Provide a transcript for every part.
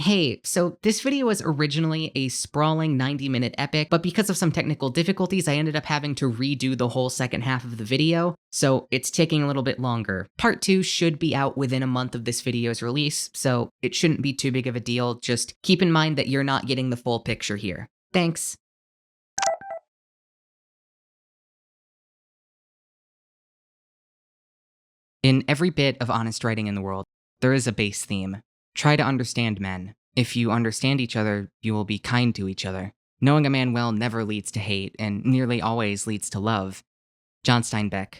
Hey, so this video was originally a sprawling 90-minute epic, but because of some technical difficulties, I ended up having to redo the whole second half of the video, so it's taking a little bit longer. Part 2 should be out within a month of this video's release, so it shouldn't be too big of a deal. Just keep in mind that you're not getting the full picture here. Thanks. In every bit of honest writing in the world, there is a base theme. Try to understand men. If you understand each other, you will be kind to each other. Knowing a man well never leads to hate, and nearly always leads to love. John Steinbeck.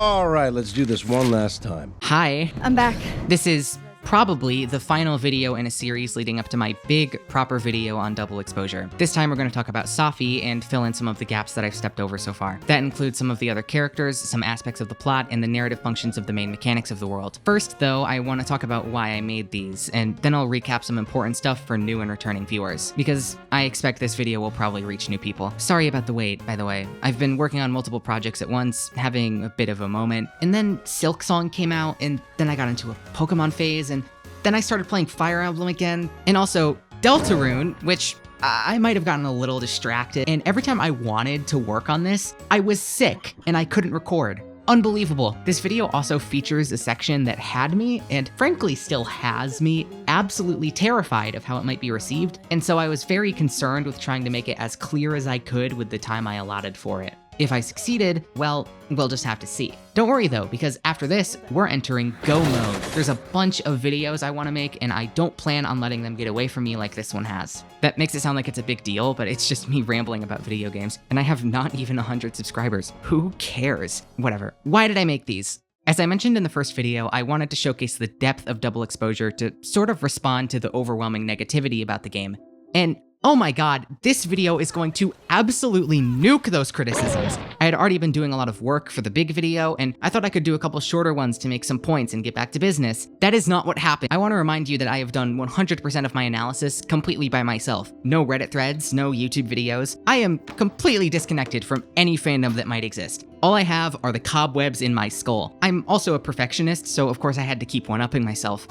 All right, let's do this one last time. Hi. I'm back. This is probably the final video in a series leading up to my big, proper video on double exposure. This time we're going to talk about Safi and fill in some of the gaps that I've stepped over so far. That includes some of the other characters, some aspects of the plot, and the narrative functions of the main mechanics of the world. First, though, I want to talk about why I made these, and then I'll recap some important stuff for new and returning viewers, because I expect this video will probably reach new people. Sorry about the wait, by the way. I've been working on multiple projects at once, having a bit of a moment, and then Silk Song came out, and then I got into a Pokemon phase, and then I started playing Fire Emblem again, and also Deltarune, which I might have gotten a little distracted, and every time I wanted to work on this, I was sick, and I couldn't record. Unbelievable. This video also features a section that had me, and frankly still has me, absolutely terrified of how it might be received, and so I was very concerned with trying to make it as clear as I could with the time I allotted for it. If I succeeded, well, we'll just have to see. Don't worry though, because after this, we're entering go mode. There's a bunch of videos I want to make, and I don't plan on letting them get away from me like this one has. That makes it sound like it's a big deal, but it's just me rambling about video games, and I have not even 100 subscribers. Who cares? Whatever. Why did I make these? As I mentioned in the first video, I wanted to showcase the depth of double exposure to sort of respond to the overwhelming negativity about the game. And oh my god, this video is going to absolutely nuke those criticisms. I had already been doing a lot of work for the big video, and I thought I could do a couple shorter ones to make some points and get back to business. That is not what happened. I want to remind you that I have done 100% of my analysis completely by myself. No Reddit threads, no YouTube videos. I am completely disconnected from any fandom that might exist. All I have are the cobwebs in my skull. I'm also a perfectionist, so of course I had to keep one-upping myself.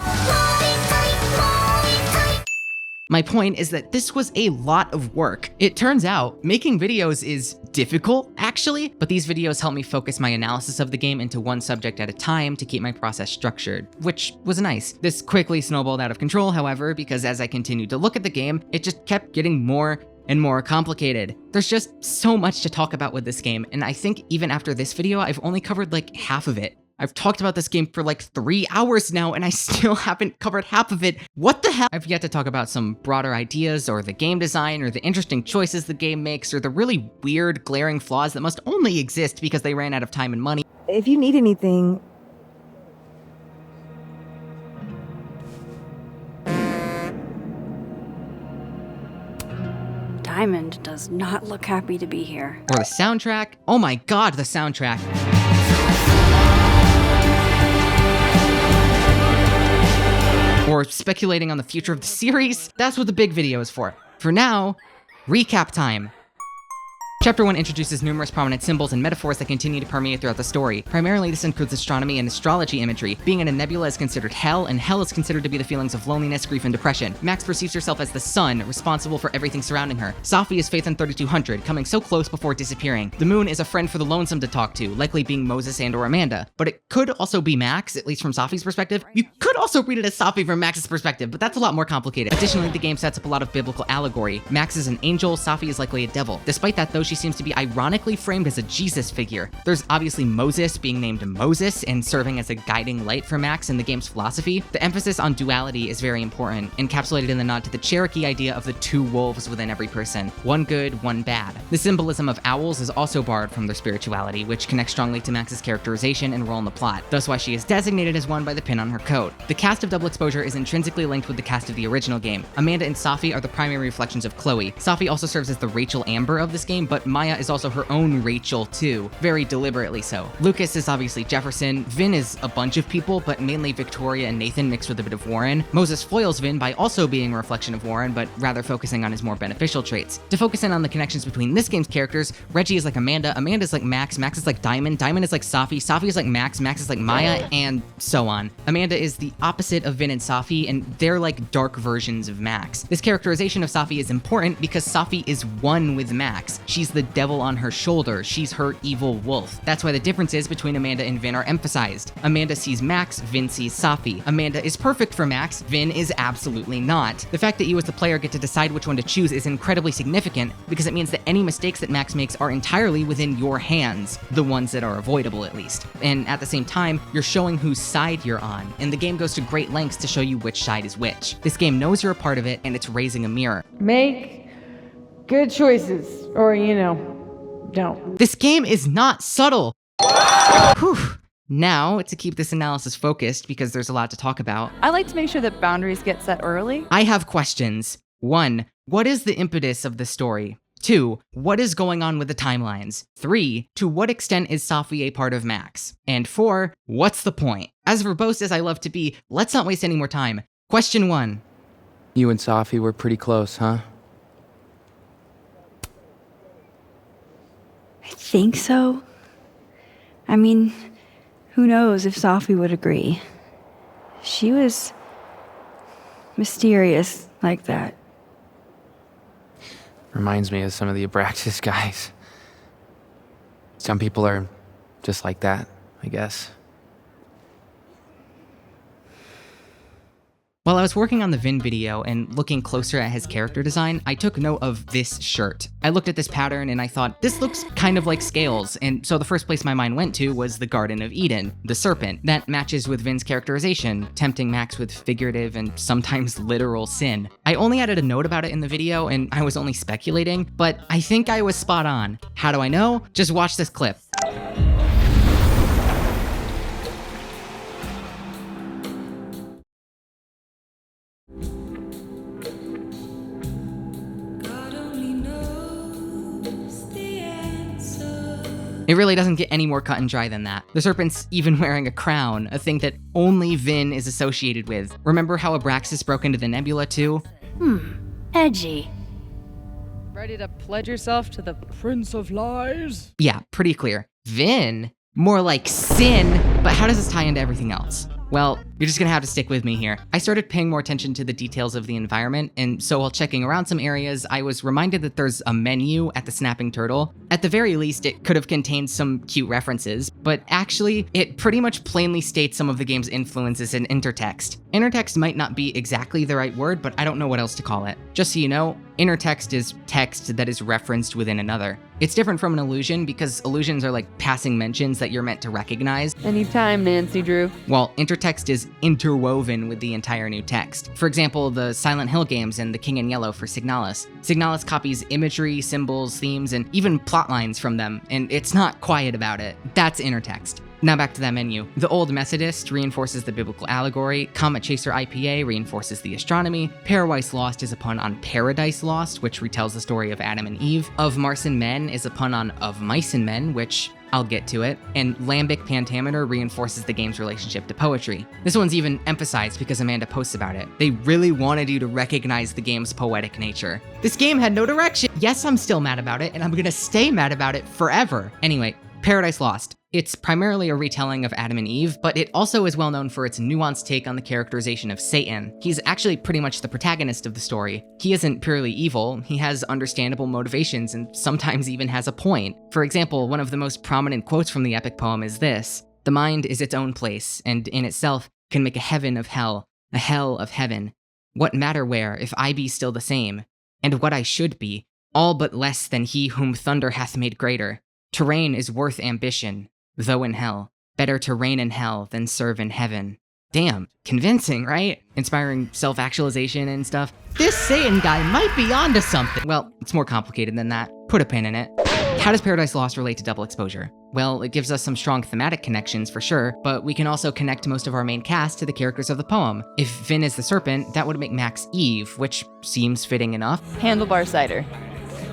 My point is that this was a lot of work. It turns out making videos is difficult, actually, but these videos help me focus my analysis of the game into one subject at a time to keep my process structured, which was nice. This quickly snowballed out of control, however, because as I continued to look at the game, it just kept getting more and more complicated. There's just so much to talk about with this game, and I think even after this video, I've only covered like half of it. I've talked about this game for like 3 hours now, and I still haven't covered half of it. What the hell? I've yet to talk about some broader ideas, or the game design, or the interesting choices the game makes, or the really weird, glaring flaws that must only exist because they ran out of time and money. If you need anything... Diamond does not look happy to be here. Or the soundtrack. Oh my god, the soundtrack. Or speculating on the future of the series. That's what the big video is for. For now, recap time. Chapter 1 introduces numerous prominent symbols and metaphors that continue to permeate throughout the story. Primarily, this includes astronomy and astrology imagery. Being in a nebula is considered hell, and hell is considered to be the feelings of loneliness, grief, and depression. Max perceives herself as the sun, responsible for everything surrounding her. Safi is Faith in 3200, coming so close before disappearing. The moon is a friend for the lonesome to talk to, likely being Moses and or Amanda. But it could also be Max, at least from Safi's perspective. You could also read it as Safi from Max's perspective, but that's a lot more complicated. Additionally, the game sets up a lot of biblical allegory. Max is an angel, Safi is likely a devil. Despite that, though, she seems to be ironically framed as a Jesus figure. There's obviously Moses being named Moses and serving as a guiding light for Max in the game's philosophy. The emphasis on duality is very important, encapsulated in the nod to the Cherokee idea of the two wolves within every person, one good, one bad. The symbolism of owls is also borrowed from their spirituality, which connects strongly to Max's characterization and role in the plot, thus why she is designated as one by the pin on her coat. The cast of Double Exposure is intrinsically linked with the cast of the original game. Amanda and Safi are the primary reflections of Chloe. Safi also serves as the Rachel Amber of this game, but but Maya is also her own Rachel too, very deliberately so. Lucas is obviously Jefferson, Vin is a bunch of people, but mainly Victoria and Nathan mixed with a bit of Warren. Moses foils Vin by also being a reflection of Warren, but rather focusing on his more beneficial traits. To focus in on the connections between this game's characters, Reggie is like Amanda, Amanda is like Max, Max is like Diamond, Diamond is like Safi, Safi is like Max, Max is like Maya, and so on. Amanda is the opposite of Vin and Safi, and they're like dark versions of Max. This characterization of Safi is important because Safi is one with Max. She's the devil on her shoulder. She's her evil wolf. That's why the differences between Amanda and Vin are emphasized. Amanda sees Max, Vin sees Safi. Amanda is perfect for Max, Vin is absolutely not. The fact that you as the player get to decide which one to choose is incredibly significant because it means that any mistakes that Max makes are entirely within your hands, the ones that are avoidable at least. And at the same time, you're showing whose side you're on, and the game goes to great lengths to show you which side is which. This game knows you're a part of it, and it's raising a mirror. Make good choices, or, don't. This game is not subtle. Whew. Now, to keep this analysis focused, because there's a lot to talk about, I like to make sure that boundaries get set early. I have questions. 1. What is the impetus of the story? 2. What is going on with the timelines? 3. To what extent is Safi a part of Max? And 4. What's the point? As verbose as I love to be, let's not waste any more time. Question 1. You and Safi were pretty close, huh? I think so. I mean, who knows if Safi would agree. She was mysterious like that. Reminds me of some of the Abraxas guys. Some people are just like that, I guess. While I was working on the Vin video and looking closer at his character design, I took note of this shirt. I looked at this pattern and I thought, this looks kind of like scales, and so the first place my mind went to was the Garden of Eden, the serpent. That matches with Vin's characterization, tempting Max with figurative and sometimes literal sin. I only added a note about it in the video and I was only speculating, but I think I was spot on. How do I know? Just watch this clip. It really doesn't get any more cut and dry than that. The serpent's even wearing a crown, a thing that only Vin is associated with. Remember how Abraxas broke into the nebula too? Edgy. Ready to pledge yourself to the Prince of Lies? Yeah, pretty clear. Vin? More like sin, but how does this tie into everything else? Well, you're just gonna have to stick with me here. I started paying more attention to the details of the environment, and so while checking around some areas, I was reminded that there's a menu at the Snapping Turtle. At the very least, it could have contained some cute references, but actually, it pretty much plainly states some of the game's influences in intertext. Intertext might not be exactly the right word, but I don't know what else to call it. Just so you know, intertext is text that is referenced within another. It's different from an allusion because allusions are like passing mentions that you're meant to recognize. Anytime, Nancy Drew. While intertext is interwoven with the entire new text. For example, the Silent Hill games and The King in Yellow for SIGNALIS. SIGNALIS copies imagery, symbols, themes, and even plot lines from them, and it's not quiet about it. That's intertext. Now back to that menu. The Old Methodist reinforces the biblical allegory, Comet Chaser IPA reinforces the astronomy, Paradise Lost is a pun on Paradise Lost, which retells the story of Adam and Eve, Of Mice and Men is a pun on Of Mice and Men, which I'll get to it, and Lambic Pentameter reinforces the game's relationship to poetry. This one's even emphasized because Amanda posts about it. They really wanted you to recognize the game's poetic nature. This game had no direction. Yes, I'm still mad about it, and I'm gonna stay mad about it forever. Anyway, Paradise Lost. It's primarily a retelling of Adam and Eve, but it also is well known for its nuanced take on the characterization of Satan. He's actually pretty much the protagonist of the story. He isn't purely evil, he has understandable motivations and sometimes even has a point. For example, one of the most prominent quotes from the epic poem is this: "The mind is its own place, and in itself can make a heaven of hell, a hell of heaven. What matter where, if I be still the same? And what I should be, all but less than he whom thunder hath made greater. To reign is worth ambition, though in hell. Better to reign in hell than serve in heaven." Damn, convincing, right? Inspiring self-actualization and stuff. This Satan guy might be onto something. Well, it's more complicated than that. Put a pin in it. How does Paradise Lost relate to double exposure? Well, it gives us some strong thematic connections for sure, but we can also connect most of our main cast to the characters of the poem. If Vin is the serpent, that would make Max Eve, which seems fitting enough. Handlebar cider.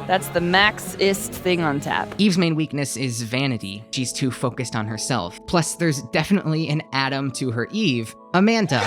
That's the max-ist thing on tap. Eve's main weakness is vanity. She's too focused on herself. Plus, there's definitely an Adam to her Eve, Amanda.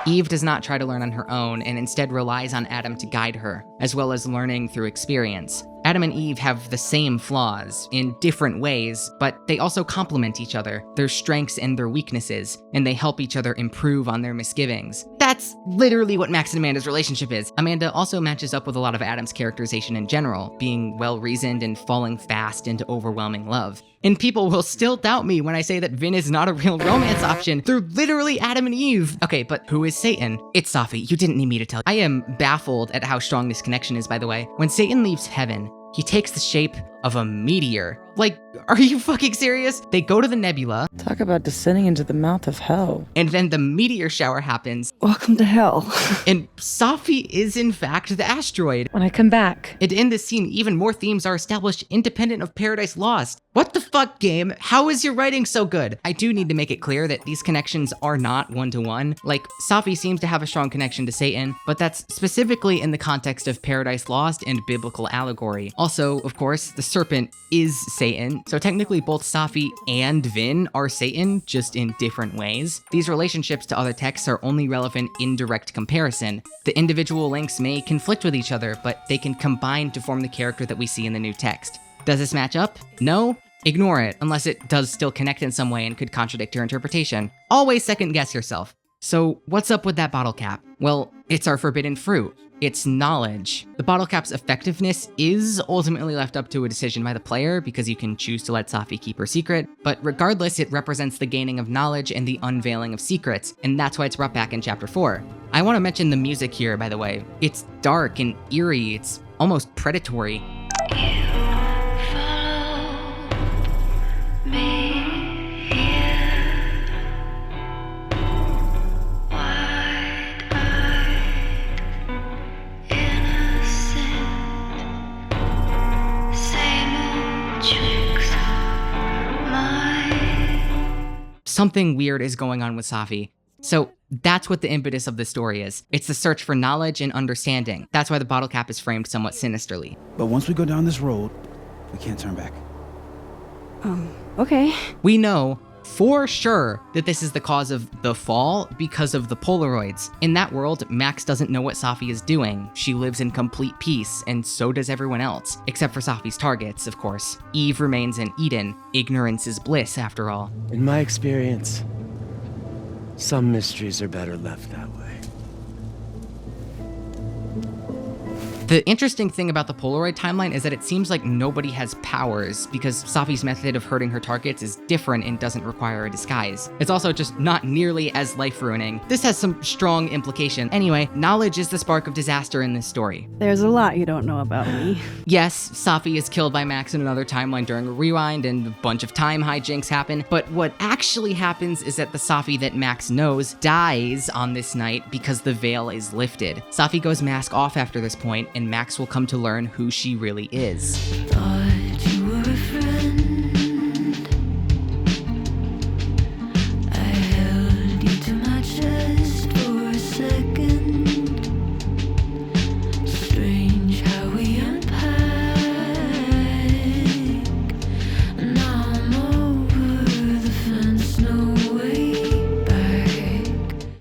Eve does not try to learn on her own and instead relies on Adam to guide her, as well as learning through experience. Adam and Eve have the same flaws, in different ways, but they also complement each other, their strengths and their weaknesses, and they help each other improve on their misgivings. That's literally what Max and Amanda's relationship is. Amanda also matches up with a lot of Adam's characterization in general, being well-reasoned and falling fast into overwhelming love. And people will still doubt me when I say that Vin is not a real romance option. They're literally Adam and Eve. Okay, but who is Satan? It's Safi. You didn't need me to tell you. I am baffled at how strong this connection is, by the way. When Satan leaves heaven, he takes the shape of a meteor. Like, are you fucking serious? They go to the nebula. Talk about descending into the mouth of hell. And then the meteor shower happens. Welcome to hell. And Safi is in fact the asteroid. When I come back. And in this scene, even more themes are established independent of Paradise Lost. What the fuck, game? How is your writing so good? I do need to make it clear that these connections are not one-to-one. Like, Safi seems to have a strong connection to Satan, but that's specifically in the context of Paradise Lost and biblical allegory. Also, of course, the serpent is Satan, so technically both Safi and Vin are Satan, just in different ways. These relationships to other texts are only relevant in direct comparison. The individual links may conflict with each other, but they can combine to form the character that we see in the new text. Does this match up? No? Ignore it, unless it does still connect in some way and could contradict your interpretation. Always second guess yourself. So what's up with that bottle cap? Well, it's our forbidden fruit. It's knowledge. The bottle cap's effectiveness is ultimately left up to a decision by the player because you can choose to let Safi keep her secret, but regardless, it represents the gaining of knowledge and the unveiling of secrets, and that's why it's brought back in Chapter 4. I want to mention the music here, by the way. It's dark and eerie, it's almost predatory. Something weird is going on with Safi. So that's what the impetus of the story is. It's the search for knowledge and understanding. That's why the bottle cap is framed somewhat sinisterly. But once we go down this road, we can't turn back. Okay. We know for sure that this is the cause of the fall because of the Polaroids. In that world, Max doesn't know what Safi is doing. She lives in complete peace, and so does everyone else, except for Safi's targets, of course. Eve remains in Eden. Ignorance is bliss, after all. In my experience, some mysteries are better left that way. The interesting thing about the Polaroid timeline is that it seems like nobody has powers because Safi's method of hurting her targets is different and doesn't require a disguise. It's also just not nearly as life-ruining. This has some strong implication. Anyway, knowledge is the spark of disaster in this story. There's a lot you don't know about me. Yes, Safi is killed by Max in another timeline during a rewind and a bunch of time hijinks happen, but what actually happens is that the Safi that Max knows dies on this night because the veil is lifted. Safi goes mask off after this point, and Max will come to learn who she really is. Thought you were a friend. I held you to my chest for a second. Strange how we unpack. Now I'm over the fence, no way back.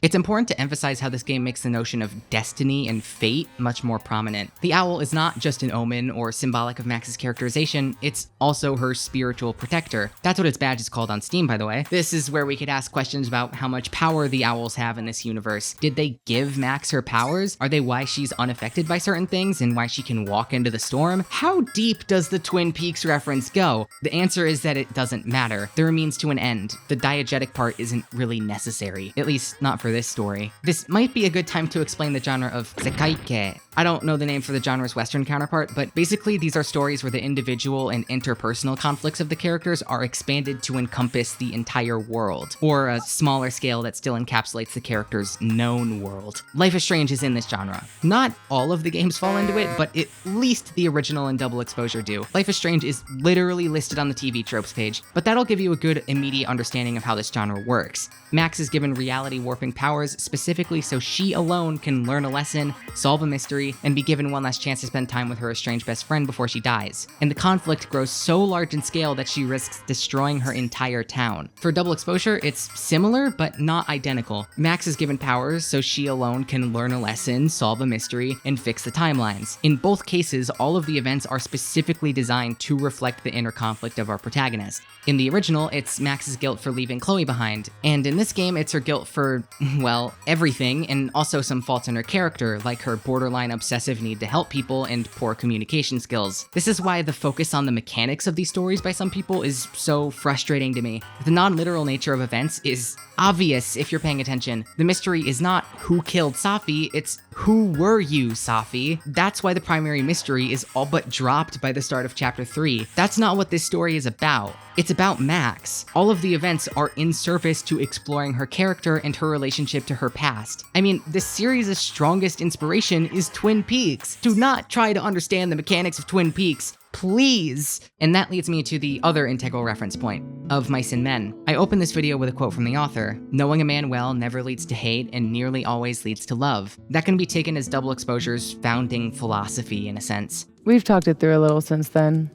It's important to emphasize how this game makes the notion of destiny and fate much more prominent. The owl is not just an omen or symbolic of Max's characterization, it's also her spiritual protector. That's what its badge is called on Steam, by the way. This is where we could ask questions about how much power the owls have in this universe. Did they give Max her powers? Are they why she's unaffected by certain things and why she can walk into the storm? How deep does the Twin Peaks reference go? The answer is that it doesn't matter. They're a means to an end. The diegetic part isn't really necessary, at least not for this story. This might be a good time to explain the genre of sekai-ke. I don't know the name for the genre's Western counterpart, but basically these are stories where the individual and interpersonal conflicts of the characters are expanded to encompass the entire world, or a smaller scale that still encapsulates the character's known world. Life is Strange is in this genre. Not all of the games fall into it, but at least the original and Double Exposure do. Life is Strange is literally listed on the TV tropes page, but that'll give you a good immediate understanding of how this genre works. Max is given reality warping powers specifically so she alone can learn a lesson, solve a mystery, and be given one last chance to spend time with her estranged best friend before she dies. And the conflict grows so large in scale that she risks destroying her entire town. For Double Exposure, it's similar, but not identical. Max is given powers so she alone can learn a lesson, solve a mystery, and fix the timelines. In both cases, all of the events are specifically designed to reflect the inner conflict of our protagonist. In the original, it's Max's guilt for leaving Chloe behind, and in this game, it's her guilt for, well, everything, and also some faults in her character, like her borderline obsessive need to help people and poor communication skills. This is why the focus on the mechanics of these stories by some people is so frustrating to me. The non-literal nature of events is obvious if you're paying attention. The mystery is not who killed Safi, it's who were you, Safi? That's why the primary mystery is all but dropped by the start of chapter 3. That's not what this story is about. It's about Max. All of the events are in service to exploring her character and her relationship to her past. I mean, this series' strongest inspiration is Twin Peaks. Do not try to understand the mechanics of Twin Peaks, please. And that leads me to the other integral reference point, Of Mice and Men. I opened this video with a quote from the author: "Knowing a man well never leads to hate and nearly always leads to love." That can be taken as Double Exposure's founding philosophy in a sense. We've talked it through a little since then.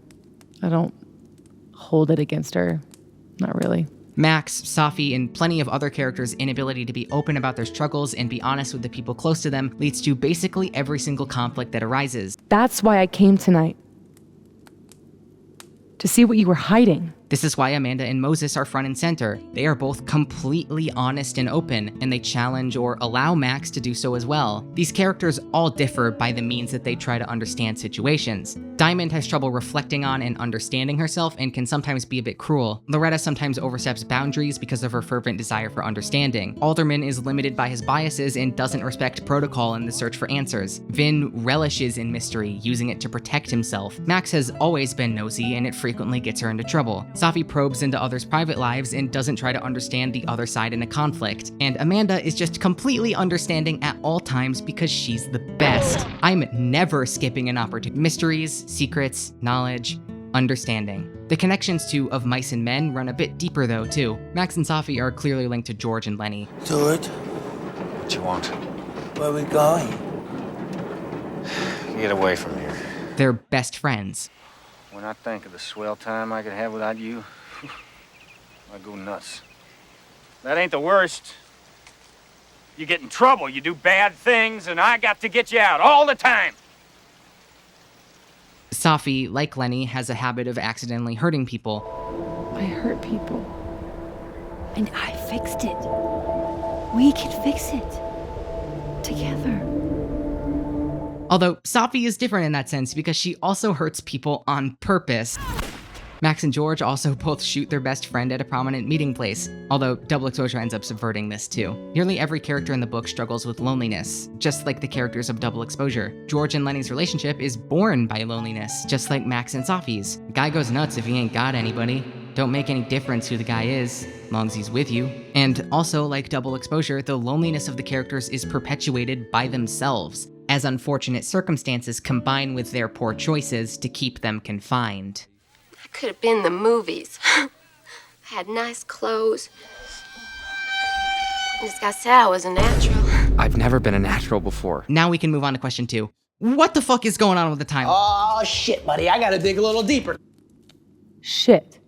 I don't hold it against her. Not really. Max, Safi, and plenty of other characters' inability to be open about their struggles and be honest with the people close to them leads to basically every single conflict that arises. That's why I came tonight. To see what you were hiding. This is why Amanda and Moses are front and center. They are both completely honest and open, and they challenge or allow Max to do so as well. These characters all differ by the means that they try to understand situations. Diamond has trouble reflecting on and understanding herself and can sometimes be a bit cruel. Loretta sometimes oversteps boundaries because of her fervent desire for understanding. Alderman is limited by his biases and doesn't respect protocol in the search for answers. Vin relishes in mystery, using it to protect himself. Max has always been nosy, and it frequently gets her into trouble. Safi probes into others' private lives and doesn't try to understand the other side in a conflict. And Amanda is just completely understanding at all times because she's the best. I'm never skipping an opportunity. Mysteries, secrets, knowledge, understanding. The connections to Of Mice and Men run a bit deeper though too. Max and Safi are clearly linked to George and Lenny. Do it. What you want? Where we going? Get away from here. They're best friends. When I think of the swell time I could have without you, I go nuts. That ain't the worst. You get in trouble, you do bad things, and I got to get you out all the time. Safi, like Lenny, has a habit of accidentally hurting people. I hurt people. And I fixed it. We can fix it. Together. Although Safi is different in that sense because she also hurts people on purpose. Max and George also both shoot their best friend at a prominent meeting place, although Double Exposure ends up subverting this too. Nearly every character in the book struggles with loneliness, just like the characters of Double Exposure. George and Lenny's relationship is born by loneliness, just like Max and Safi's. The guy goes nuts if he ain't got anybody. Don't make any difference who the guy is, as long as he's with you. And also, like Double Exposure, the loneliness of the characters is perpetuated by themselves, as unfortunate circumstances combine with their poor choices to keep them confined. I could have been in the movies. I had nice clothes. This guy said I was a natural. I've never been a natural before. Now we can move on to question 2. What the fuck is going on with the timeline? Oh, shit, buddy. I gotta dig a little deeper. Shit.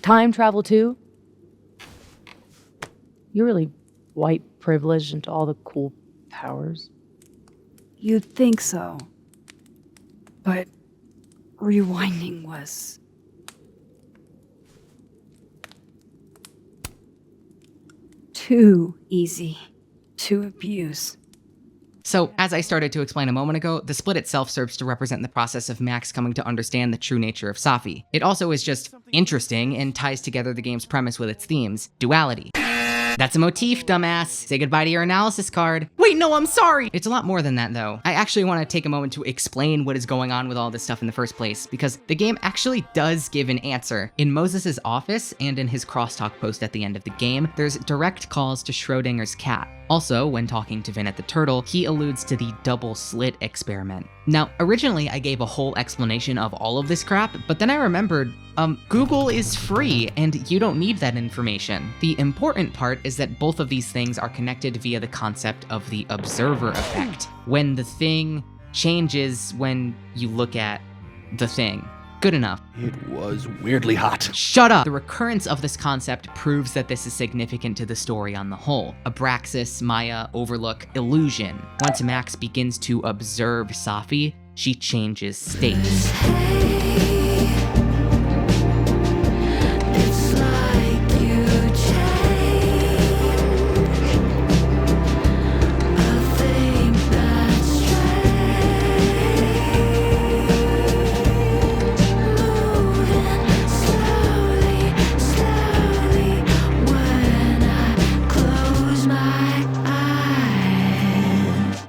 Time travel too? You're really white privileged into all the cool powers. You'd think so. But rewinding was... too easy to abuse. So, as I started to explain a moment ago, the split itself serves to represent the process of Max coming to understand the true nature of Safi. It also is just interesting and ties together the game's premise with its themes, duality. That's a motif, dumbass. Say goodbye to your analysis card. Wait, no, I'm sorry. It's a lot more than that, though. I actually want to take a moment to explain what is going on with all this stuff in the first place, because the game actually does give an answer. In Moses' office and in his crosstalk post at the end of the game, there's direct calls to Schrodinger's cat. Also, when talking to Vinnet the Turtle, he alludes to the double slit experiment. Now, originally I gave a whole explanation of all of this crap, but then I remembered, Google is free and you don't need that information. The important part is that both of these things are connected via the concept of the observer effect, when the thing changes when you look at the thing. Good enough. It was weirdly hot. Shut up! The recurrence of this concept proves that this is significant to the story on the whole. Abraxas, Maya, Overlook, illusion. Once Max begins to observe Safi, she changes states.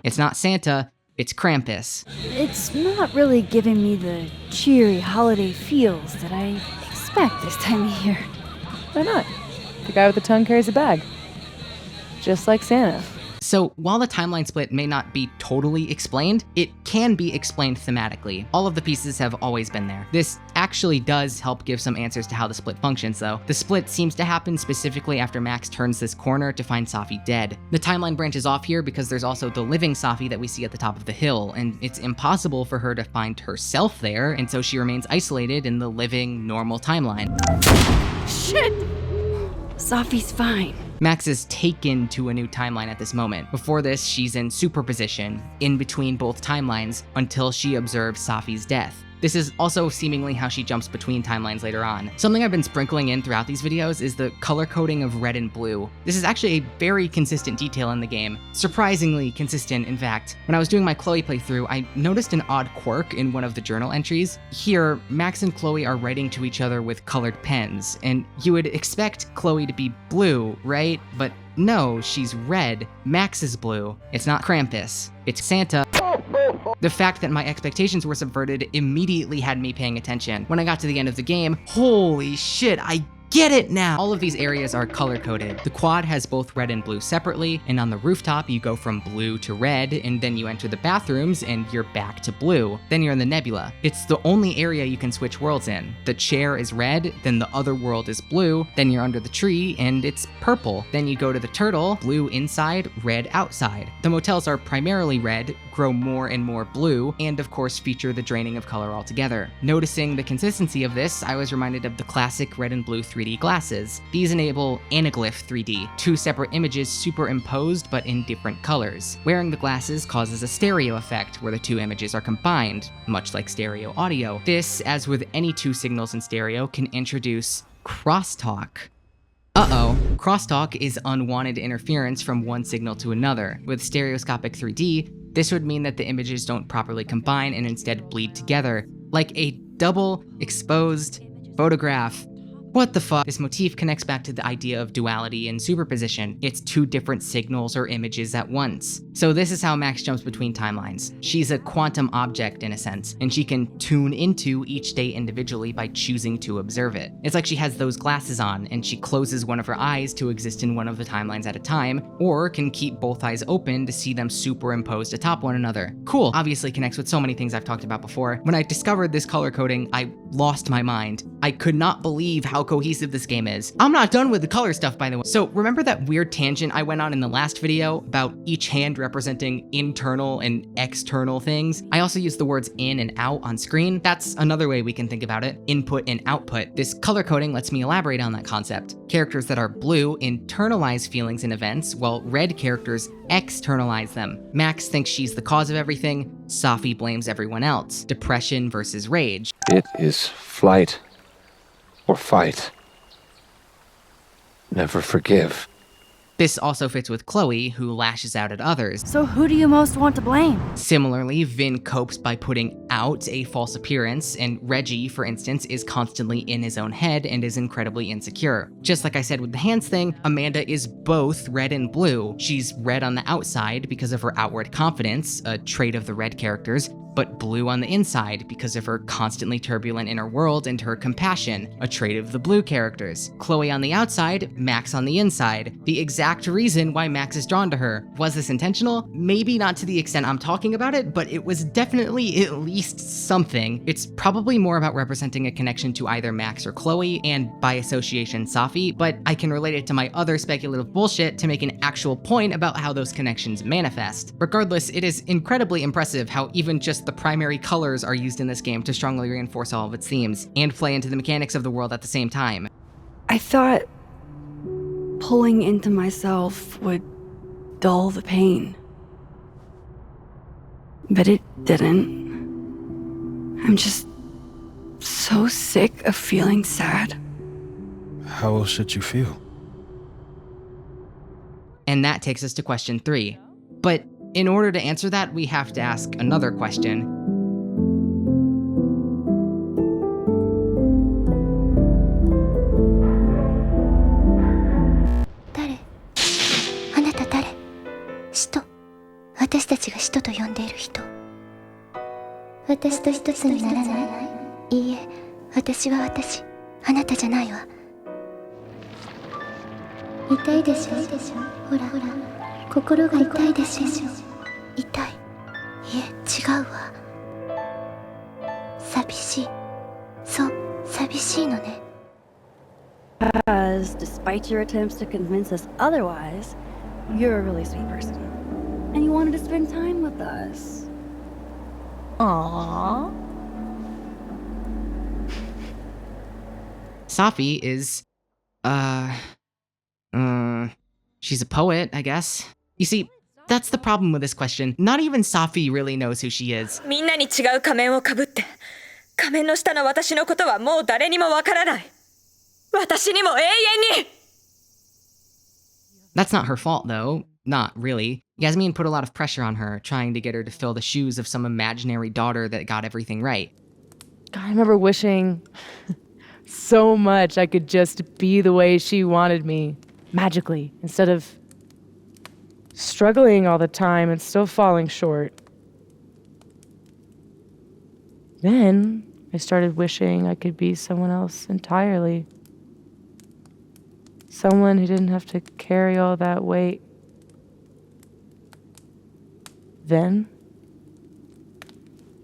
It's not Santa, it's Krampus. It's not really giving me the cheery holiday feels that I expect this time of year. Why not? The guy with the tongue carries a bag. Just like Santa. So while the timeline split may not be totally explained, it can be explained thematically. All of the pieces have always been there. This actually does help give some answers to how the split functions, though. The split seems to happen specifically after Max turns this corner to find Safi dead. The timeline branches off here because there's also the living Safi that we see at the top of the hill, and it's impossible for her to find herself there, and so she remains isolated in the living, normal timeline. Shit! Safi's fine. Max is taken to a new timeline at this moment. Before this, she's in superposition, in between both timelines, until she observes Safi's death. This is also seemingly how she jumps between timelines later on. Something I've been sprinkling in throughout these videos is the color coding of red and blue. This is actually a very consistent detail in the game. Surprisingly consistent, in fact. When I was doing my Chloe playthrough, I noticed an odd quirk in one of the journal entries. Here, Max and Chloe are writing to each other with colored pens, and you would expect Chloe to be blue, right? But no, she's red. Max is blue. It's not Krampus. It's Santa. The fact that my expectations were subverted immediately had me paying attention. When I got to the end of the game, holy shit, I get it now! All of these areas are color-coded. The quad has both red and blue separately, and on the rooftop you go from blue to red, and then you enter the bathrooms and you're back to blue. Then you're in the nebula. It's the only area you can switch worlds in. The chair is red, then the other world is blue, then you're under the tree and it's purple. Then you go to the turtle, blue inside, red outside. The motels are primarily red, grow more and more blue, and of course feature the draining of color altogether. Noticing the consistency of this, I was reminded of the classic red and blue 3D glasses. These enable anaglyph 3D, two separate images superimposed but in different colors. Wearing the glasses causes a stereo effect where the two images are combined, much like stereo audio. This, as with any two signals in stereo, can introduce crosstalk. Uh-oh, crosstalk is unwanted interference from one signal to another. With stereoscopic 3D, this would mean that the images don't properly combine and instead bleed together, like a double exposed photograph. What the fuck? This motif connects back to the idea of duality and superposition. It's two different signals or images at once. So this is how Max jumps between timelines. She's a quantum object in a sense, and she can tune into each state individually by choosing to observe it. It's like she has those glasses on, and she closes one of her eyes to exist in one of the timelines at a time, or can keep both eyes open to see them superimposed atop one another. Cool, obviously connects with so many things I've talked about before. When I discovered this color coding, I lost my mind. I could not believe how cohesive this game is. I'm not done with the color stuff, by the way. So remember that weird tangent I went on in the last video about each hand representing internal and external things? I also use the words in and out on screen. That's another way we can think about it. Input and output. This color coding lets me elaborate on that concept. Characters that are blue internalize feelings and events, while red characters externalize them. Max thinks she's the cause of everything. Safi blames everyone else. Depression versus rage. It is flight or fight. Never forgive. This also fits with Chloe, who lashes out at others. So who do you most want to blame? Similarly, Vin copes by putting out a false appearance, and Reggie, for instance, is constantly in his own head and is incredibly insecure. Just like I said with the hands thing, Amanda is both red and blue. She's red on the outside because of her outward confidence, a trait of the red characters, but blue on the inside because of her constantly turbulent inner world and her compassion, a trait of the blue characters. Chloe on the outside, Max on the inside. The exact reason why Max is drawn to her. Was this intentional? Maybe not to the extent I'm talking about it, but it was definitely at least something. It's probably more about representing a connection to either Max or Chloe, and by association Safi, but I can relate it to my other speculative bullshit to make an actual point about how those connections manifest. Regardless, it is incredibly impressive how even just the primary colors are used in this game to strongly reinforce all of its themes, and play into the mechanics of the world at the same time. I thought pulling into myself would dull the pain. But it didn't. I'm just so sick of feeling sad. How else should you feel? And that takes us to question 3. But in order to answer that, we have to ask another question. Because despite your attempts to convince us otherwise, you're a really sweet person. And you wanted to spend time with us. Aww. Safi is, she's a poet, I guess. You see, that's the problem with this question. Not even Safi really knows who she is. みんなに違う仮面をかぶって、仮面の下の私のことはもう誰にもわからない。私にも永遠に! That's not her fault, though. Not really. Yasmin put a lot of pressure on her, trying to get her to fill the shoes of some imaginary daughter that got everything right. God, I remember wishing so much I could just be the way she wanted me, magically, instead of struggling all the time and still falling short. Then I started wishing I could be someone else entirely. Someone who didn't have to carry all that weight. Then,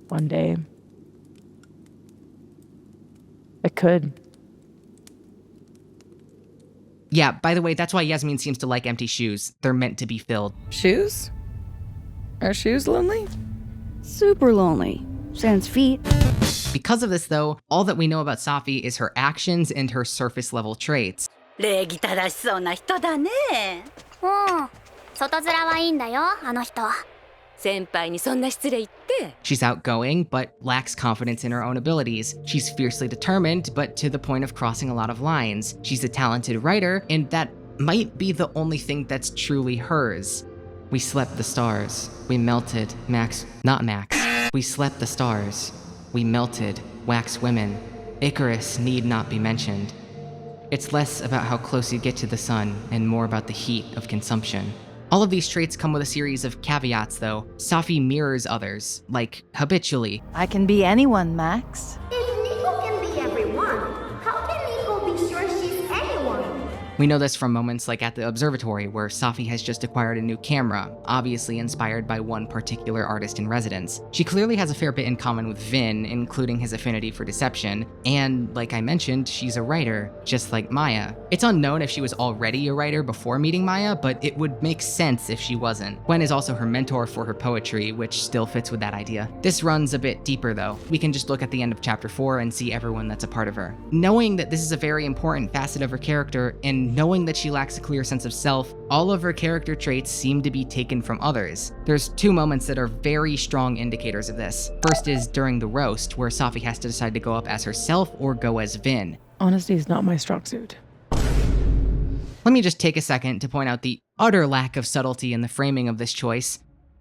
one day, I could. Yeah, by the way, that's why Yasmin seems to like empty shoes. They're meant to be filled. Shoes? Are shoes lonely? Super lonely. Sans feet. Because of this, though, all that we know about Safi is her actions and her surface-level traits. 礼儀正しそうな人だね。うん。外面はいいんだよ、あの人は。先輩にそんな失礼言って。She's outgoing, but lacks confidence in her own abilities. She's fiercely determined, but to the point of crossing a lot of lines. She's a talented writer, and that might be the only thing that's truly hers. We slept the stars. We melted. Not Max. We slept the stars. We melted. Wax women. Icarus need not be mentioned. It's less about how close you get to the sun and more about the heat of consumption. All of these traits come with a series of caveats, though. Safi mirrors others, like habitually. I can be anyone, Max. If Nico can be everyone, how can Nico be sure she's anyone? We know this from moments like at the observatory, where Safi has just acquired a new camera, obviously inspired by one particular artist in residence. She clearly has a fair bit in common with Vin, including his affinity for deception, and like I mentioned, she's a writer, just like Maya. It's unknown if she was already a writer before meeting Maya, but it would make sense if she wasn't. Gwen is also her mentor for her poetry, which still fits with that idea. This runs a bit deeper though. We can just look at the end of chapter 4 and see everyone that's a part of her. Knowing that this is a very important facet of her character, and knowing that she lacks a clear sense of self, all of her character traits seem to be taken from others. There's 2 moments that are very strong indicators of this. First is during the roast, where Safi has to decide to go up as herself or go as Vin. Honesty is not my strong suit. Let me just take a second to point out the utter lack of subtlety in the framing of this choice.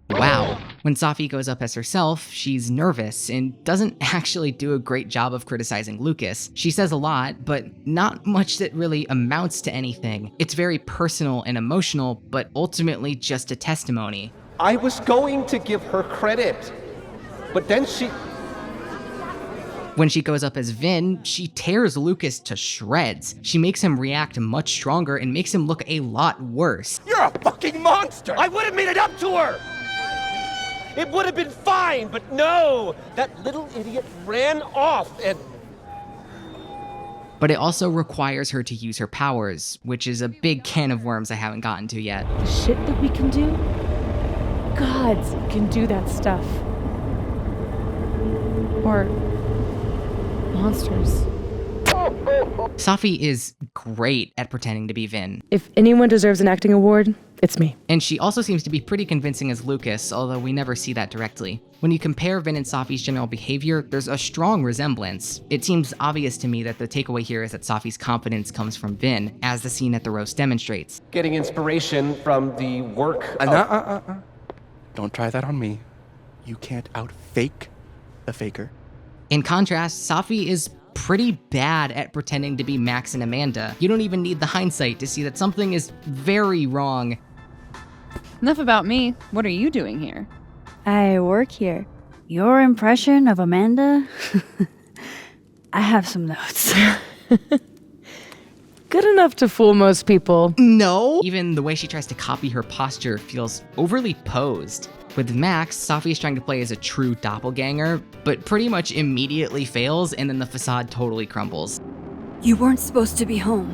Wow. When Safi goes up as herself, she's nervous and doesn't actually do a great job of criticizing Lucas. She says a lot, but not much that really amounts to anything. It's very personal and emotional, but ultimately just a testimony. I was going to give her credit, but then When she goes up as Vin, she tears Lucas to shreds. She makes him react much stronger and makes him look a lot worse. You're a fucking monster! I would have made it up to her! It would have been fine, but no! That little idiot ran off and... But it also requires her to use her powers, which is a big can of worms I haven't gotten to yet. The shit that we can do? Gods can do that stuff. Or monsters. Safi is great at pretending to be Vin. If anyone deserves an acting award, it's me. And she also seems to be pretty convincing as Lucas, although we never see that directly. When you compare Vin and Safi's general behavior, there's a strong resemblance. It seems obvious to me that the takeaway here is that Safi's confidence comes from Vin, as the scene at the roast demonstrates. Getting inspiration from the work Don't try that on me. You can't out-fake the faker. In contrast, Safi is pretty bad at pretending to be Max and Amanda. You don't even need the hindsight to see that something is very wrong. Enough about me. What are you doing here? I work here. Your impression of Amanda? I have some notes. Good enough to fool most people. No! Even the way she tries to copy her posture feels overly posed. With Max, Safi is trying to play as a true doppelganger, but pretty much immediately fails, and then the facade totally crumbles. You weren't supposed to be home.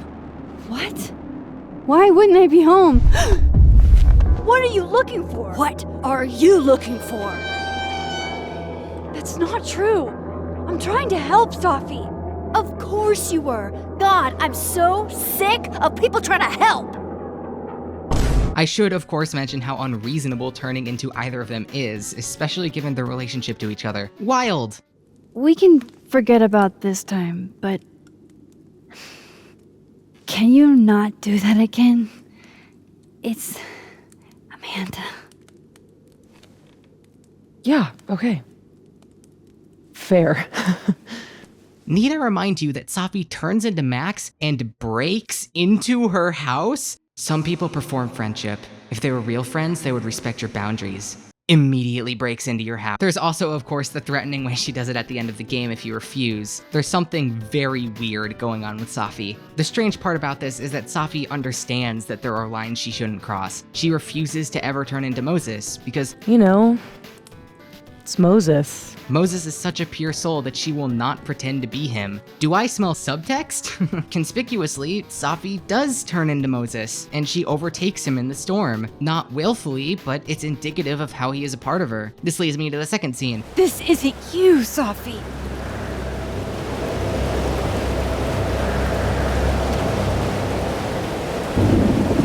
What? Why wouldn't I be home? What are you looking for? What are you looking for? That's not true. I'm trying to help, Safi. Of course you were. God, I'm so sick of people trying to help. I should, of course, mention how unreasonable turning into either of them is, especially given their relationship to each other. Wild! We can forget about this time, but... Can you not do that again? It's... Amanda. Yeah, okay. Fair. Need I remind you that Safi turns into Max and breaks into her house? Some people perform friendship. If they were real friends, they would respect your boundaries. Immediately breaks into your house. There's also, of course, the threatening way she does it at the end of the game if you refuse. There's something very weird going on with Safi. The strange part about this is that Safi understands that there are lines she shouldn't cross. She refuses to ever turn into Moses because, you know, it's Moses. Moses is such a pure soul that she will not pretend to be him. Do I smell subtext? Conspicuously, Safi does turn into Moses, and she overtakes him in the storm. Not willfully, but it's indicative of how he is a part of her. This leads me to the second scene. This isn't you, Safi.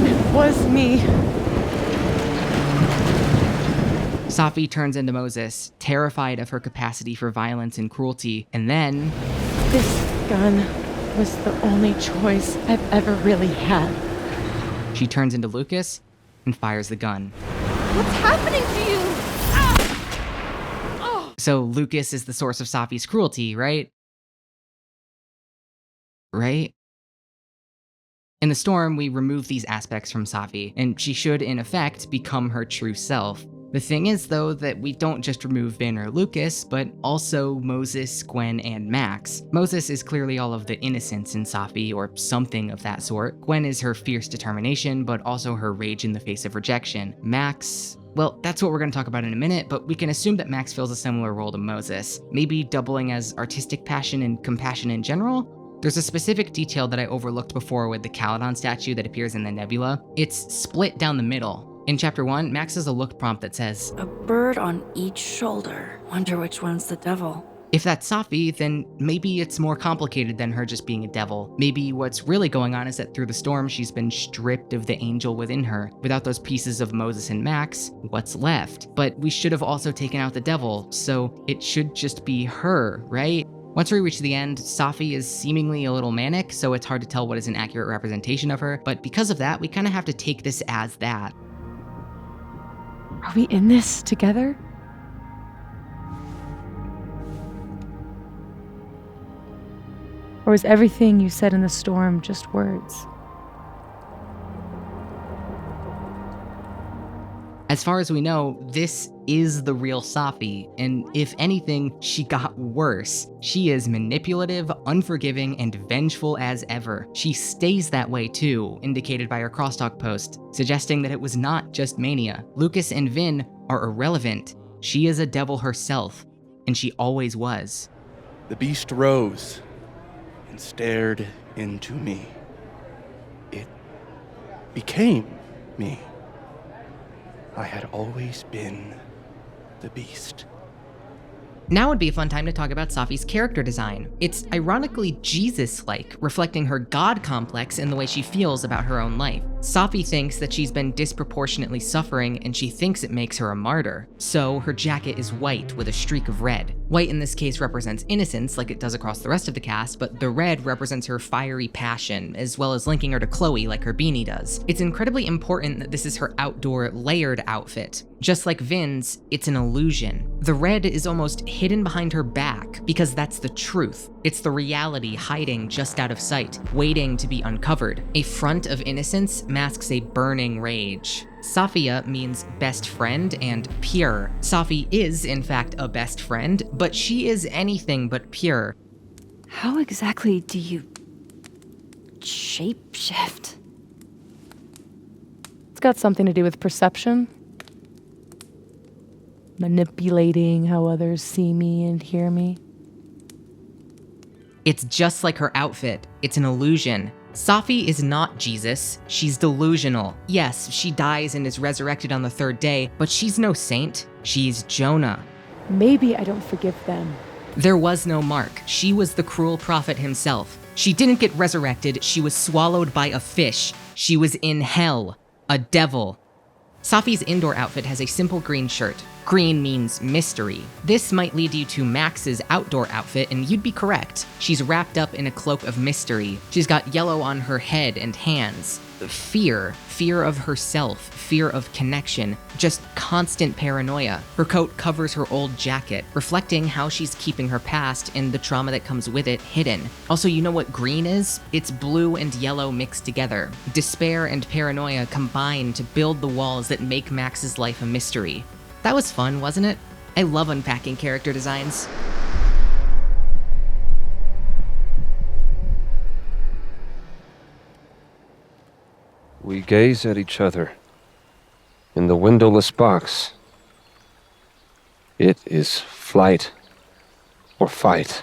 It was me. Safi turns into Moses, terrified of her capacity for violence and cruelty, and then... This gun was the only choice I've ever really had. She turns into Lucas and fires the gun. What's happening to you? Ah! So Lucas is the source of Safi's cruelty, right? Right? In the storm, we remove these aspects from Safi, and she should, in effect, become her true self. The thing is, though, that we don't just remove Vin or Lucas, but also Moses, Gwen, and Max. Moses is clearly all of the innocence in Safi, or something of that sort. Gwen is her fierce determination, but also her rage in the face of rejection. Max... well, that's what we're going to talk about in a minute, but we can assume that Max fills a similar role to Moses, maybe doubling as artistic passion and compassion in general? There's a specific detail that I overlooked before with the Caledon statue that appears in the nebula. It's split down the middle. In Chapter 1, Max has a look prompt that says, "A bird on each shoulder. Wonder which one's the devil." If that's Safi, then maybe it's more complicated than her just being a devil. Maybe what's really going on is that through the storm, she's been stripped of the angel within her. Without those pieces of Moses and Max, what's left? But we should have also taken out the devil, so it should just be her, right? Once we reach the end, Safi is seemingly a little manic, so it's hard to tell what is an accurate representation of her, but because of that, we kind of have to take this as that. Are we in this together? Or is everything you said in the storm just words? As far as we know, this is the real Safi, and if anything, she got worse. She is manipulative, unforgiving, and vengeful as ever. She stays that way too, indicated by her crosstalk post, suggesting that it was not just mania. Lucas and Vin are irrelevant. She is a devil herself, and she always was. The beast rose and stared into me. It became me. I had always been the beast. Now would be a fun time to talk about Safi's character design. It's ironically Jesus-like, reflecting her God complex in the way she feels about her own life. Safi thinks that she's been disproportionately suffering and she thinks it makes her a martyr. So her jacket is white with a streak of red. White in this case represents innocence like it does across the rest of the cast, but the red represents her fiery passion, as well as linking her to Chloe like her beanie does. It's incredibly important that this is her outdoor layered outfit. Just like Vin's, it's an illusion. The red is almost hidden behind her back because that's the truth. It's the reality hiding just out of sight, waiting to be uncovered. A front of innocence masks a burning rage. Safia means best friend and pure. Safi is, in fact, a best friend, but she is anything but pure. How exactly do you shapeshift? It's got something to do with perception. Manipulating how others see me and hear me. It's just like her outfit. It's an illusion. Safi is not Jesus, she's delusional. Yes, she dies and is resurrected on the third day, but she's no saint. She's Jonah. Maybe I don't forgive them. There was no Mark. She was the cruel prophet himself. She didn't get resurrected, she was swallowed by a fish. She was in hell. A devil. Safi's indoor outfit has a simple green shirt. Green means mystery. This might lead you to Max's outdoor outfit, and you'd be correct. She's wrapped up in a cloak of mystery. She's got yellow on her head and hands. Fear. Fear of herself. Fear of connection. Just constant paranoia. Her coat covers her old jacket, reflecting how she's keeping her past and the trauma that comes with it hidden. Also, you know what green is? It's blue and yellow mixed together. Despair and paranoia combine to build the walls that make Max's life a mystery. That was fun, wasn't it? I love unpacking character designs. We gaze at each other in the windowless box. It is flight or fight.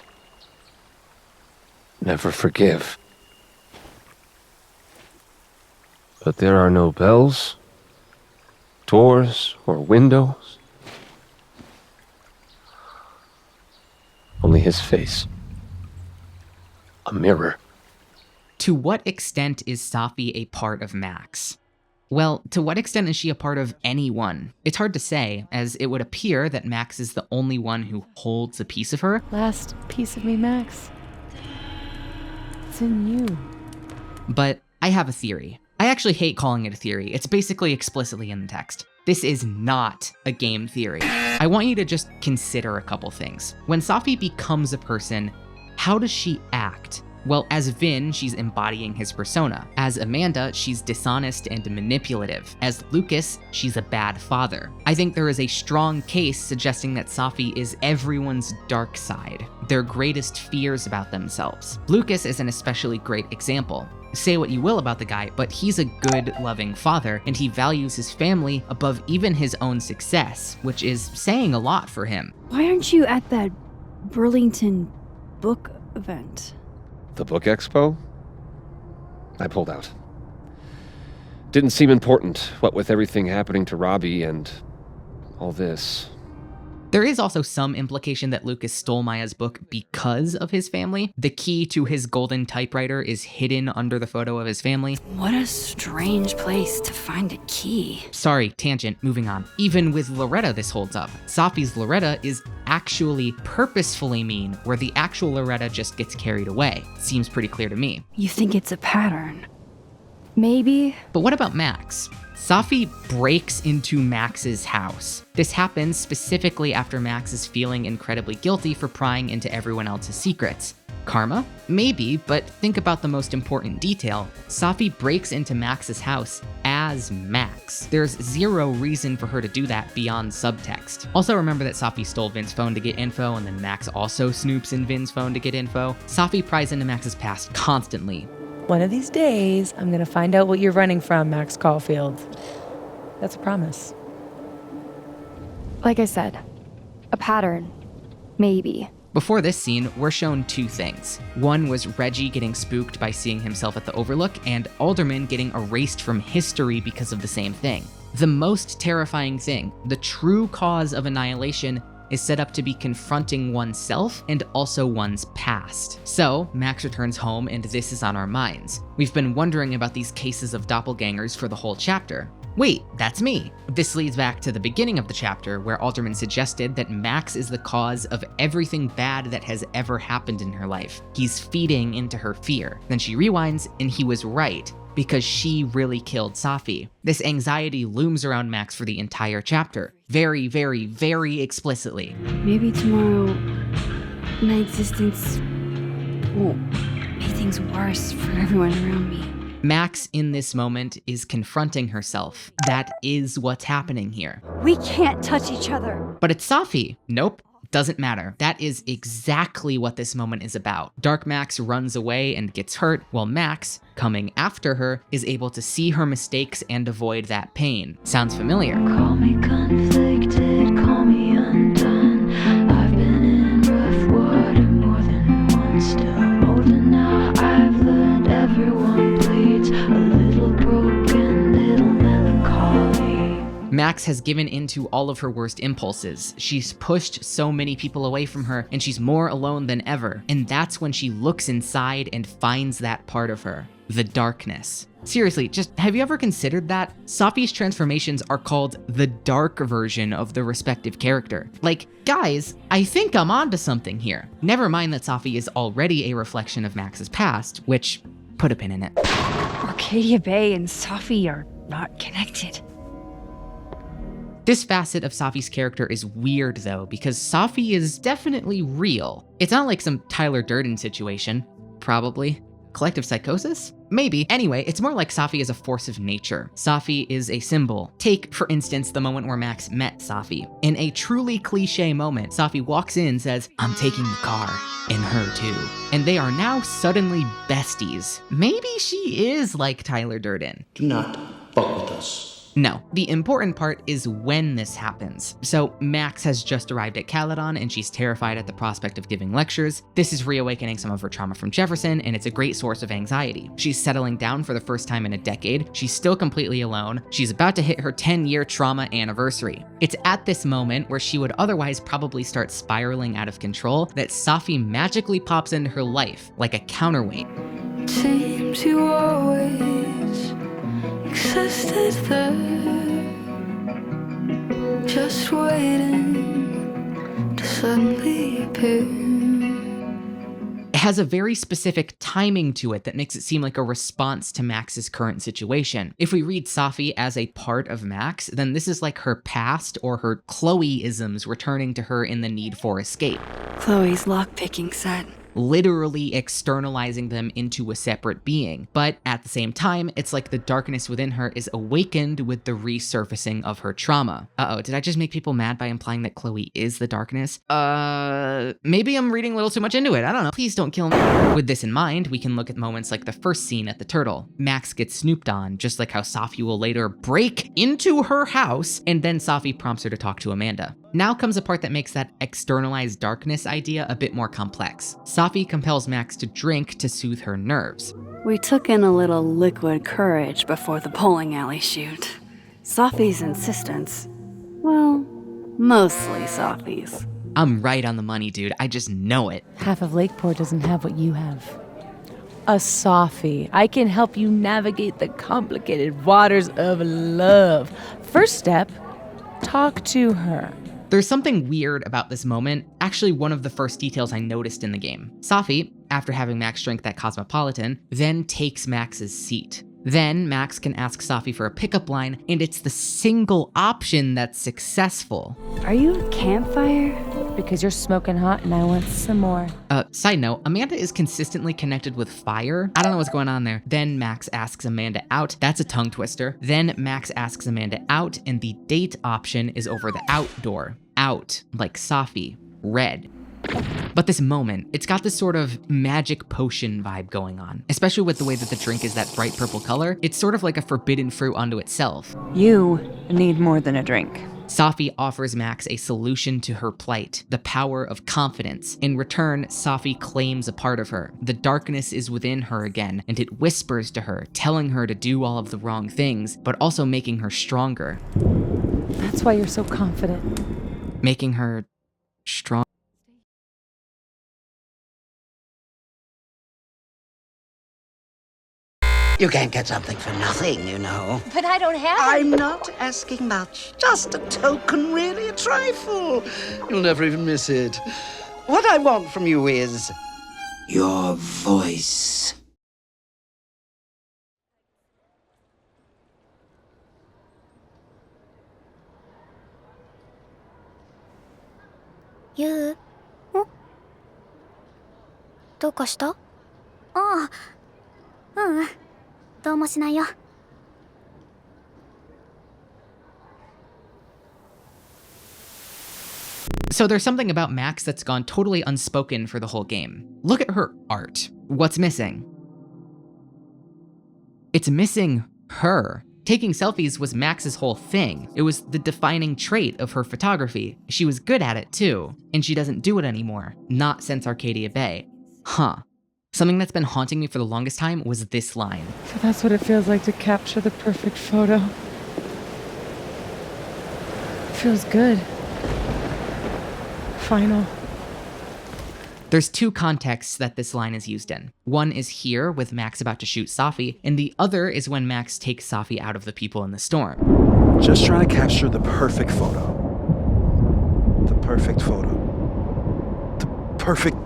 Never forgive. But there are no bells, doors, or windows. Only his face. A mirror. To what extent is Safi a part of Max? Well, to what extent is she a part of anyone? It's hard to say, as it would appear that Max is the only one who holds a piece of her. Last piece of me, Max. It's in you. But I have a theory. I actually hate calling it a theory. It's basically explicitly in the text. This is not a game theory. I want you to just consider a couple things. When Safi becomes a person, how does she act? Well, as Vin, she's embodying his persona. As Amanda, she's dishonest and manipulative. As Lucas, she's a bad father. I think there is a strong case suggesting that Safi is everyone's dark side, their greatest fears about themselves. Lucas is an especially great example. Say what you will about the guy, but he's a good, loving father, and he values his family above even his own success, which is saying a lot for him. Why aren't you at that Burlington book event? The book expo? I pulled out. Didn't seem important, what with everything happening to Robbie and all this. There is also some implication that Lucas stole Maya's book because of his family. The key to his golden typewriter is hidden under the photo of his family. What a strange place to find a key. Sorry, tangent, moving on. Even with Loretta, this holds up. Safi's Loretta is actually purposefully mean, where the actual Loretta just gets carried away. Seems pretty clear to me. You think it's a pattern? Maybe? But what about Max? Safi breaks into Max's house. This happens specifically after Max is feeling incredibly guilty for prying into everyone else's secrets. Karma? Maybe, but think about the most important detail. Safi breaks into Max's house as Max. There's zero reason for her to do that beyond subtext. Also remember that Safi stole Vin's phone to get info, and then Max also snoops in Vin's phone to get info. Safi pries into Max's past constantly. One of these days, I'm gonna find out what you're running from, Max Caulfield. That's a promise. Like I said, a pattern. Maybe. Before this scene, we're shown two things. One was Reggie getting spooked by seeing himself at the Overlook, and Alderman getting erased from history because of the same thing. The most terrifying thing, the true cause of annihilation, is set up to be confronting oneself and also one's past. So, Max returns home and this is on our minds. We've been wondering about these cases of doppelgangers for the whole chapter. Wait, that's me. This leads back to the beginning of the chapter where Alderman suggested that Max is the cause of everything bad that has ever happened in her life. He's feeding into her fear. Then she rewinds and he was right, because she really killed Safi. This anxiety looms around Max for the entire chapter. Very, very, very explicitly. Maybe tomorrow, my existence won't make things worse for everyone around me. Max, in this moment, is confronting herself. That is what's happening here. We can't touch each other. But it's Safi. Nope. Doesn't matter. That is exactly what this moment is about. Dark Max runs away and gets hurt, while Max, coming after her, is able to see her mistakes and avoid that pain. Sounds familiar. Call me conflicted, call me undone. I've been in rough water more than once, still older now. I've learned everyone bleeds, a little broken, little melancholy. Max has given into all of her worst impulses. She's pushed so many people away from her, and she's more alone than ever. And that's when she looks inside and finds that part of her, the darkness. Seriously, just have you ever considered that? Safi's transformations are called the dark version of the respective character. Like, guys, I think I'm onto something here. Never mind that Safi is already a reflection of Max's past, which, put a pin in it. Arcadia Bay and Safi are not connected. This facet of Safi's character is weird though, because Safi is definitely real. It's not like some Tyler Durden situation. Probably. Collective psychosis? Maybe. Anyway, it's more like Safi is a force of nature. Safi is a symbol. Take, for instance, the moment where Max met Safi. In a truly cliche moment, Safi walks in, says, "I'm taking the car," and her too. And they are now suddenly besties. Maybe she is like Tyler Durden. Do not fuck with us. No, the important part is when this happens. So Max has just arrived at Caledon and she's terrified at the prospect of giving lectures. This is reawakening some of her trauma from Jefferson, and it's a great source of anxiety. She's settling down for the first time in a decade. She's still completely alone. She's about to hit her 10-year trauma anniversary. It's at this moment where she would otherwise probably start spiraling out of control that Safi magically pops into her life like a counterweight. Seems you always existed there, just waiting to suddenly appear. It has a very specific timing to it that makes it seem like a response to Max's current situation. If we read Safi as a part of Max, then this is like her past or her Chloe-isms returning to her in the need for escape. Chloe's lockpicking set. Literally externalizing them into a separate being. But at the same time, it's like the darkness within her is awakened with the resurfacing of her trauma. Uh-oh, did I just make people mad by implying that Chloe is the darkness? Maybe I'm reading a little too much into it. I don't know. Please don't kill me. With this in mind, we can look at moments like the first scene at the Turtle. Max gets snooped on, just like how Safi will later break into her house, and then Safi prompts her to talk to Amanda. Now comes a part that makes that externalized darkness idea a bit more complex. Safi compels Max to drink to soothe her nerves. We took in a little liquid courage before the bowling alley shoot. Safi's insistence, well, Mostly Safi's. I'm right on the money, dude. I just know it. Half of Lakeport doesn't have what you have. A Safi. I can help you navigate the complicated waters of love. First step, talk to her. There's something weird about this moment, actually one of the first details I noticed in the game. Safi, after having Max drink that Cosmopolitan, then takes Max's seat. Then Max can ask Safi for a pickup line, and it's the single option that's successful. Are you a campfire? Because you're smoking hot and I want some more. Side note, Amanda is consistently connected with fire. I don't know what's going on there. Then Max asks Amanda out. That's a tongue twister. Then Max asks Amanda out, and the date option is over the outdoor. Out, like Safi, red. But this moment, it's got this sort of magic potion vibe going on, especially with the way that the drink is that bright purple color. It's sort of like a forbidden fruit unto itself. You need more than a drink. Safi offers Max a solution to her plight, the power of confidence. In return, Safi claims a part of her. The darkness is within her again, and it whispers to her, telling her to do all of the wrong things, but also making her stronger. That's why you're so confident. Making her strong. You can't get something for nothing, you know. But I don't have I'm not asking much. Just a token, really, a trifle. You'll never even miss it. What I want from you is your voice. You? どうかした？ああ、ううん。どうもしないよ。So there's something about Max that's gone totally unspoken for the whole game. Look at her art. What's missing? It's missing her. Taking selfies was Max's whole thing. It was the defining trait of her photography. She was good at it too, and she doesn't do it anymore. Not since Arcadia Bay. Huh. Something that's been haunting me for the longest time was this line. So that's what it feels like to capture the perfect photo. It feels good. Final. There's two contexts that this line is used in. One is here with Max about to shoot Safi, and the other is when Max takes Safi out of the people in the storm. Just trying to capture the perfect photo. The perfect photo. The perfect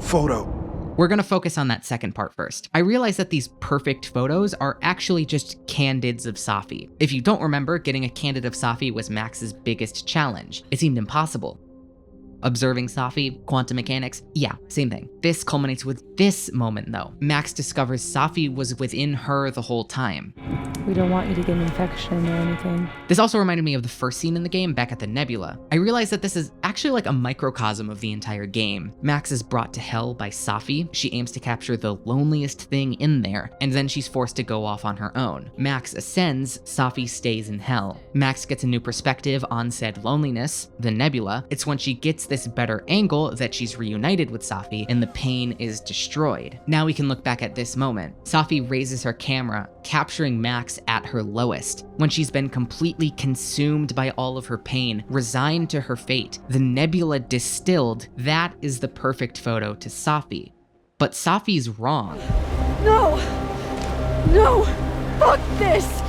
photo. We're gonna focus on that second part first. I realize that these perfect photos are actually just candids of Safi. If you don't remember, getting a candid of Safi was Max's biggest challenge. It seemed impossible. Observing Safi, quantum mechanics, yeah, same thing. This culminates with this moment though. Max discovers Safi was within her the whole time. We don't want you to get an infection or anything. This also reminded me of the first scene in the game back at the Nebula. I realized that this is actually like a microcosm of the entire game. Max is brought to hell by Safi. She aims to capture the loneliest thing in there, and then she's forced to go off on her own. Max ascends, Safi stays in hell. Max gets a new perspective on said loneliness, the Nebula. It's when she gets this better angle that she's reunited with Safi and the pain is destroyed. Now we can look back at this moment. Safi raises her camera, capturing Max at her lowest, when she's been completely consumed by all of her pain, resigned to her fate. The Nebula distilled, that is the perfect photo to Safi. But Safi's wrong. No! No! Fuck this!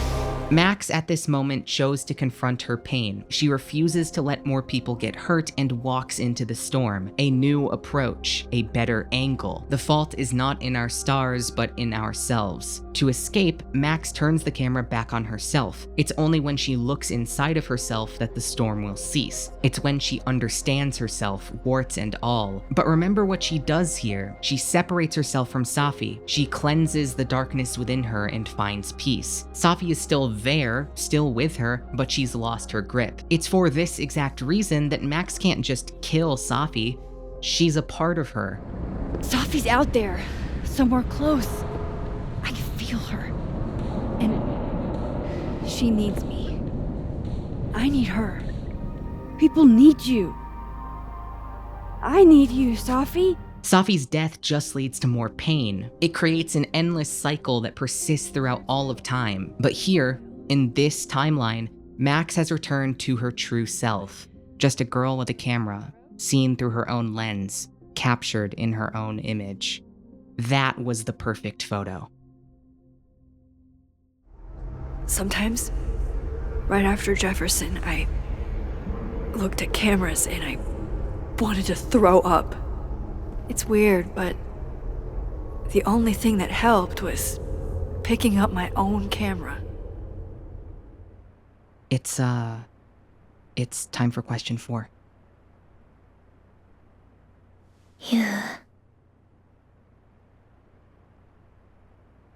Max at this moment chose to confront her pain. She refuses to let more people get hurt and walks into the storm. A new approach, a better angle. The fault is not in our stars, but in ourselves. To escape, Max turns the camera back on herself. It's only when she looks inside of herself that the storm will cease. It's when she understands herself, warts and all. But remember what she does here. She separates herself from Safi. She cleanses the darkness within her and finds peace. Safi is still there, still with her, but she's lost her grip. It's for this exact reason that Max can't just kill Safi. She's a part of her. Safi's out there, somewhere close. I can feel her. And she needs me. I need her. People need you. I need you, Safi. Safi's death just leads to more pain. It creates an endless cycle that persists throughout all of time. But here, in this timeline, Max has returned to her true self. Just a girl with a camera, seen through her own lens, captured in her own image. That was the perfect photo. Sometimes, right after Jefferson, I looked at cameras and I wanted to throw up. It's weird, but the only thing that helped was picking up my own camera. It's time for question 4.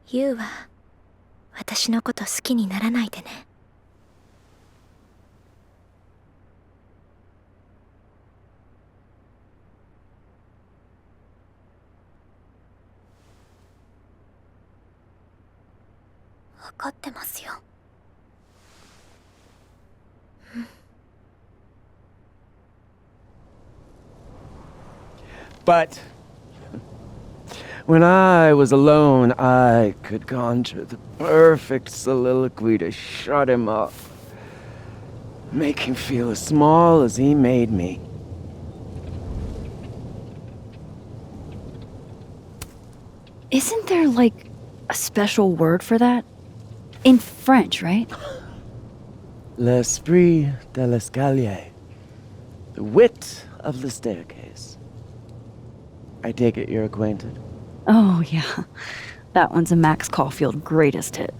You は私のこと好きにならないでね。わかってますよ。But when I was alone, I could conjure the perfect soliloquy to shut him up. Make him feel as small as he made me. Isn't there, like, a special word for that? In French, right? L'esprit de l'escalier. The wit of the staircase. I take it you're acquainted. Oh, yeah. That one's a Max Caulfield greatest hit.